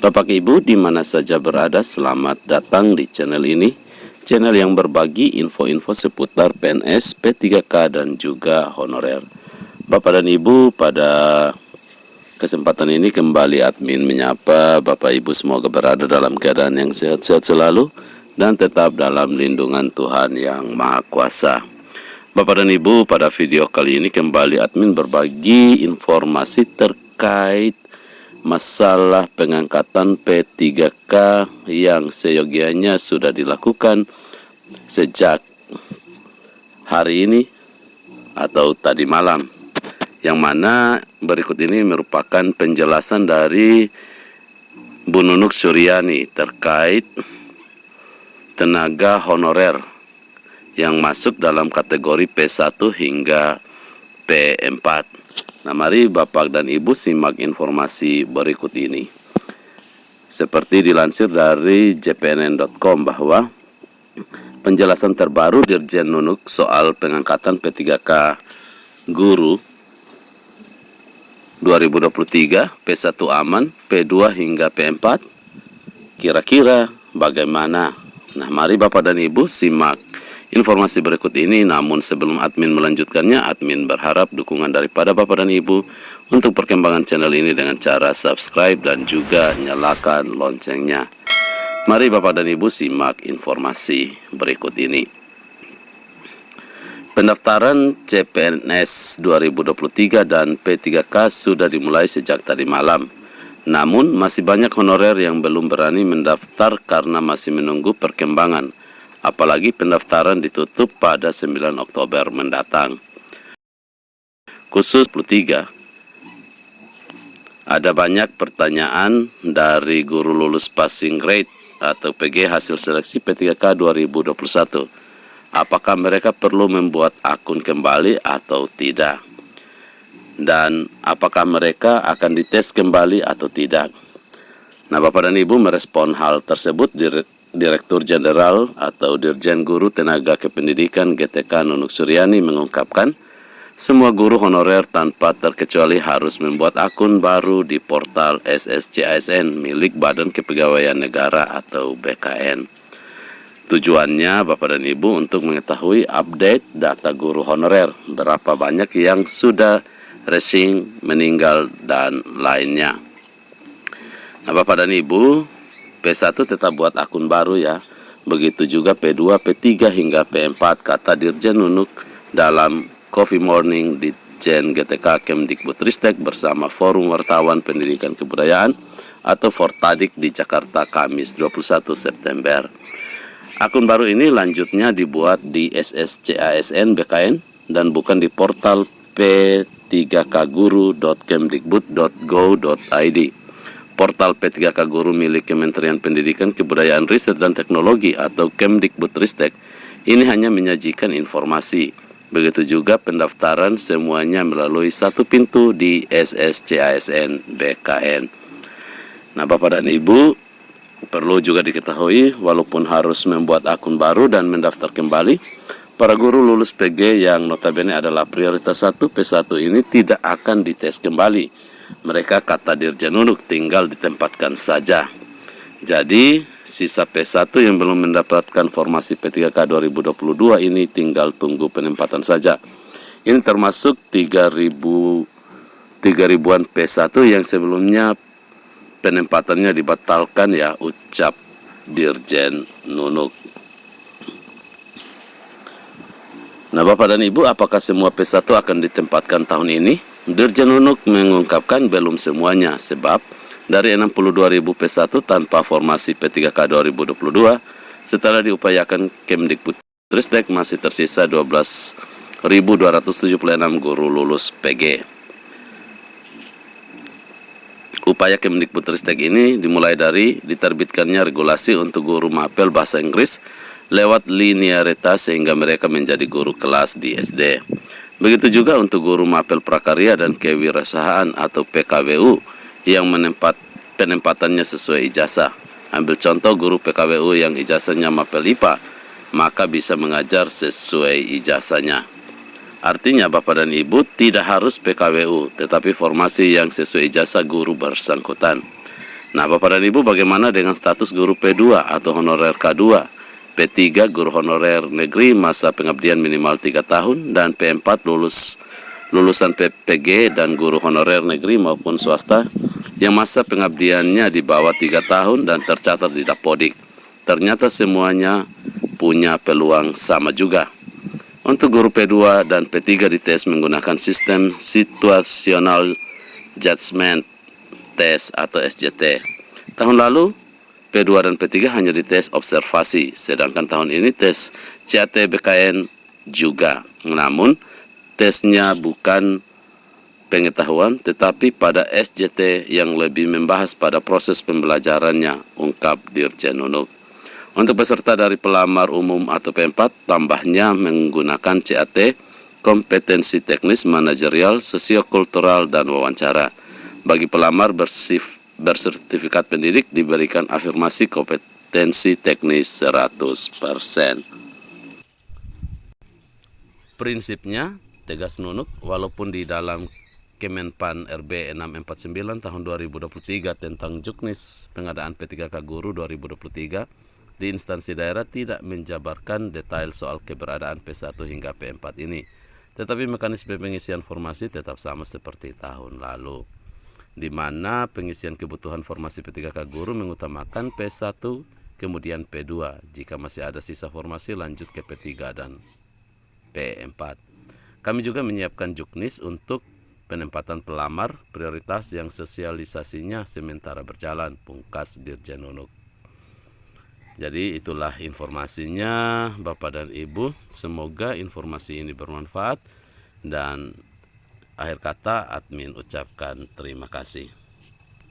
Bapak Ibu di mana saja berada, selamat datang di channel ini. Channel yang berbagi info-info seputar PNS, P3K dan juga honorer. Bapak dan Ibu, pada kesempatan ini kembali admin menyapa Bapak Ibu semoga berada dalam keadaan yang sehat-sehat selalu dan tetap dalam lindungan Tuhan yang Maha Kuasa. Bapak dan Ibu, pada video kali ini kembali admin berbagi informasi terkait masalah pengangkatan P3K yang seyogianya sudah dilakukan sejak hari ini atau tadi malam, yang mana berikut ini merupakan penjelasan dari Bu Nunuk Suryani terkait tenaga honorer yang masuk dalam kategori P1 hingga P4. Nah, mari Bapak dan Ibu simak informasi berikut ini. Seperti dilansir dari jpnn.com bahwa penjelasan terbaru Dirjen Nunuk soal pengangkatan P3K guru 2023 P1 aman, P2 hingga P4 kira-kira bagaimana? Nah, mari Bapak dan Ibu simak informasi berikut ini. Namun sebelum admin melanjutkannya, admin berharap dukungan daripada Bapak dan Ibu untuk perkembangan channel ini dengan cara subscribe dan juga nyalakan loncengnya. Mari Bapak dan Ibu simak informasi berikut ini. Pendaftaran CPNS 2023 dan P3K sudah dimulai sejak tadi malam. Namun masih banyak honorer yang belum berani mendaftar karena masih menunggu perkembangan. Apalagi pendaftaran ditutup pada 9 Oktober mendatang. Khusus 23, ada banyak pertanyaan dari guru lulus passing grade atau PG hasil seleksi P3K 2021. Apakah mereka perlu membuat akun kembali atau tidak? Dan apakah mereka akan dites kembali atau tidak? Nah, Bapak dan Ibu merespon hal tersebut Direktur Jenderal atau Dirjen Guru Tenaga Kependidikan GTK Nunuk Suryani mengungkapkan, semua guru honorer tanpa terkecuali harus membuat akun baru di portal SSCASN milik Badan Kepegawaian Negara atau BKN. Tujuannya Bapak dan Ibu untuk mengetahui update data guru honorer, berapa banyak yang sudah resign, meninggal, dan lainnya. Nah, Bapak dan Ibu, P1 tetap buat akun baru ya. Begitu juga P2, P3 hingga P4, kata Dirjen Nunuk dalam Coffee Morning Ditjen GTK Kemdikbudristek bersama Forum Wartawan Pendidikan Kebudayaan atau Fortadik di Jakarta Kamis 21 September. Akun baru ini lanjutnya dibuat di SSCASN BKN dan bukan di portal p3kguru.kemdikbud.go.id. Portal P3K Guru milik Kementerian Pendidikan, Kebudayaan, Riset, dan Teknologi atau Kemdikbudristek ini hanya menyajikan informasi. Begitu juga pendaftaran semuanya melalui satu pintu di SSCASN BKN. Nah, Bapak dan Ibu, perlu juga diketahui walaupun harus membuat akun baru dan mendaftar kembali, para guru lulus PG yang notabene adalah prioritas 1 P1 ini tidak akan dites kembali. Mereka, kata Dirjen Nunuk, tinggal ditempatkan saja. Jadi sisa P1 yang belum mendapatkan formasi P3K 2022 ini tinggal tunggu penempatan saja. Ini termasuk 3.000-an P1 yang sebelumnya penempatannya dibatalkan ya, ucap Dirjen Nunuk. Nah, Bapak dan Ibu, apakah semua P1 akan ditempatkan tahun ini? Dirjen Nunuk mengungkapkan belum semuanya, sebab dari 62.000 P1 tanpa formasi P3K 2022, setelah diupayakan Kemdikbudristek masih tersisa 12.276 guru lulus PG. Upaya Kemdikbudristek ini dimulai dari diterbitkannya regulasi untuk guru mapel bahasa Inggris lewat linearitas sehingga mereka menjadi guru kelas di SD. Begitu juga untuk guru mapel prakarya dan kewirausahaan atau PKWU yang penempatannya sesuai ijazah. Ambil contoh guru PKWU yang ijazahnya mapel IPA, maka bisa mengajar sesuai ijazahnya. Artinya Bapak dan Ibu tidak harus PKWU, tetapi formasi yang sesuai ijazah guru bersangkutan. Nah, Bapak dan Ibu, bagaimana dengan status guru P2 atau honorer K2? P3 guru honorer negeri masa pengabdian minimal 3 tahun, dan P4 lulusan PPG dan guru honorer negeri maupun swasta yang masa pengabdiannya di bawah 3 tahun dan tercatat di Dapodik. Ternyata semuanya punya peluang sama juga. Untuk guru P2 dan P3 dites menggunakan sistem situational judgment test atau SJT. Tahun lalu P2 dan P3 hanya dites observasi, sedangkan tahun ini tes CAT BKN juga. Namun tesnya bukan pengetahuan tetapi pada SJT yang lebih membahas pada proses pembelajarannya, ungkap Dirjen Nunuk. Untuk peserta dari pelamar umum atau P4 tambahnya menggunakan CAT kompetensi teknis, manajerial, sosiokultural, dan wawancara. Bagi pelamar bersertifikat pendidik diberikan afirmasi kompetensi teknis 100%. Prinsipnya, tegas Nunuk, walaupun di dalam Kemenpan RB 649 tahun 2023 tentang juknis pengadaan P3K Guru 2023 di instansi daerah tidak menjabarkan detail soal keberadaan P1 hingga P4 ini. Tetapi mekanisme pengisian formasi tetap sama seperti tahun lalu, di mana pengisian kebutuhan formasi P3K Guru mengutamakan P1 kemudian P2. Jika masih ada sisa formasi lanjut ke P3 dan P4. Kami juga menyiapkan juknis untuk penempatan pelamar prioritas yang sosialisasinya sementara berjalan, pungkas Dirjen Nunuk. Jadi itulah informasinya Bapak dan Ibu. Semoga informasi ini bermanfaat, dan akhir kata admin ucapkan terima kasih.